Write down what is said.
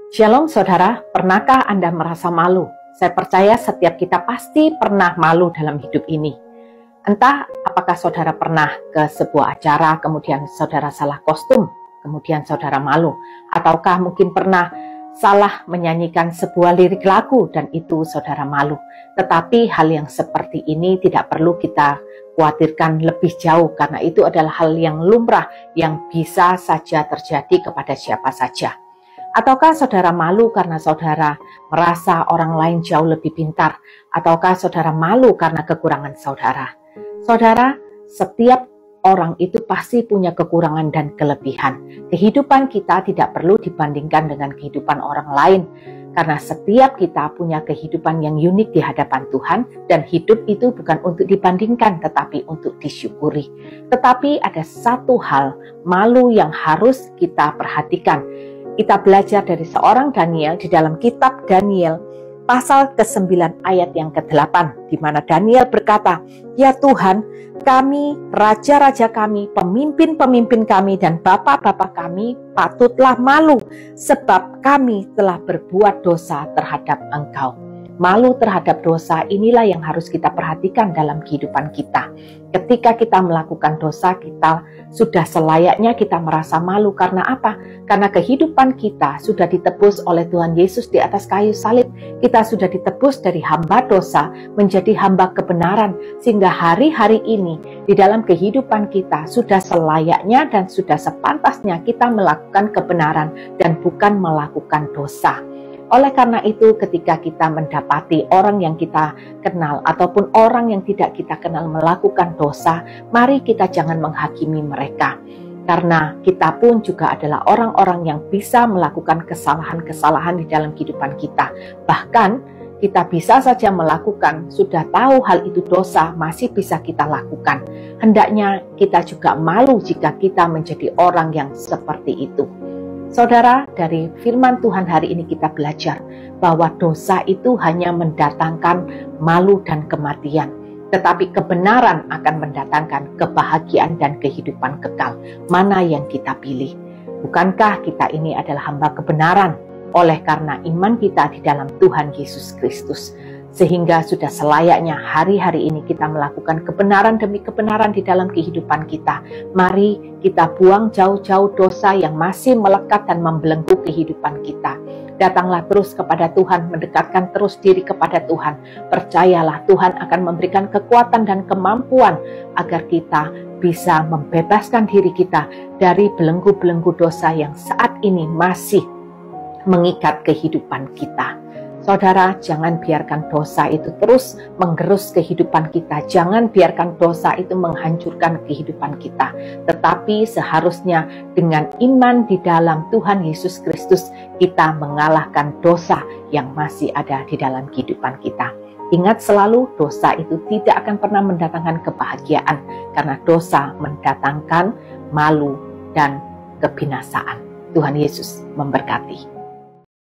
Shalom saudara, pernahkah Anda merasa malu? Saya percaya setiap kita pasti pernah malu dalam hidup ini. Entah apakah saudara pernah ke sebuah acara, kemudian saudara salah kostum, kemudian saudara malu. Ataukah mungkin pernah salah menyanyikan sebuah lirik lagu dan itu saudara malu. Tetapi hal yang seperti ini tidak perlu kita khawatirkan lebih jauh, karena itu adalah hal yang lumrah yang bisa saja terjadi kepada siapa saja. Ataukah saudara malu karena saudara merasa orang lain jauh lebih pintar? Ataukah saudara malu karena kekurangan saudara? Saudara, setiap orang itu pasti punya kekurangan dan kelebihan. Kehidupan kita tidak perlu dibandingkan dengan kehidupan orang lain, karena setiap kita punya kehidupan yang unik di hadapan Tuhan, dan hidup itu bukan untuk dibandingkan tetapi untuk disyukuri. Tetapi ada satu hal, malu yang harus kita perhatikan. Kita belajar dari seorang Daniel di dalam kitab Daniel pasal ke-9 ayat yang ke-8, di mana Daniel berkata, "Ya Tuhan, kami, raja-raja kami, pemimpin-pemimpin kami, dan bapak-bapak kami patutlah malu, sebab kami telah berbuat dosa terhadap Engkau." Malu terhadap dosa inilah yang harus kita perhatikan dalam kehidupan kita. Ketika kita melakukan dosa, kita sudah selayaknya kita merasa malu. Karena apa? Karena kehidupan kita sudah ditebus oleh Tuhan Yesus di atas kayu salib. Kita sudah ditebus dari hamba dosa menjadi hamba kebenaran. Sehingga hari-hari ini di dalam kehidupan kita sudah selayaknya dan sudah sepantasnya kita melakukan kebenaran dan bukan melakukan dosa. Oleh karena itu, ketika kita mendapati orang yang kita kenal ataupun orang yang tidak kita kenal melakukan dosa, mari kita jangan menghakimi mereka. Karena kita pun juga adalah orang-orang yang bisa melakukan kesalahan-kesalahan di dalam kehidupan kita. Bahkan kita bisa saja melakukan, sudah tahu hal itu dosa, masih bisa kita lakukan. Hendaknya kita juga malu jika kita menjadi orang yang seperti itu. Saudara, dari firman Tuhan hari ini kita belajar bahwa dosa itu hanya mendatangkan malu dan kematian. Tetapi kebenaran akan mendatangkan kebahagiaan dan kehidupan kekal. Mana yang kita pilih? Bukankah kita ini adalah hamba kebenaran oleh karena iman kita di dalam Tuhan Yesus Kristus? Sehingga sudah selayaknya hari-hari ini kita melakukan kebenaran demi kebenaran di dalam kehidupan kita. Mari kita buang jauh-jauh dosa yang masih melekat dan membelenggu kehidupan kita. Datanglah terus kepada Tuhan, mendekatkan terus diri kepada Tuhan. Percayalah Tuhan akan memberikan kekuatan dan kemampuan agar kita bisa membebaskan diri kita dari belenggu-belenggu dosa yang saat ini masih mengikat kehidupan kita. Saudara, jangan biarkan dosa itu terus menggerus kehidupan kita. Jangan biarkan dosa itu menghancurkan kehidupan kita. Tetapi seharusnya dengan iman di dalam Tuhan Yesus Kristus, kita mengalahkan dosa yang masih ada di dalam kehidupan kita. Ingat selalu, dosa itu tidak akan pernah mendatangkan kebahagiaan. Karena dosa mendatangkan malu dan kebinasaan. Tuhan Yesus memberkati.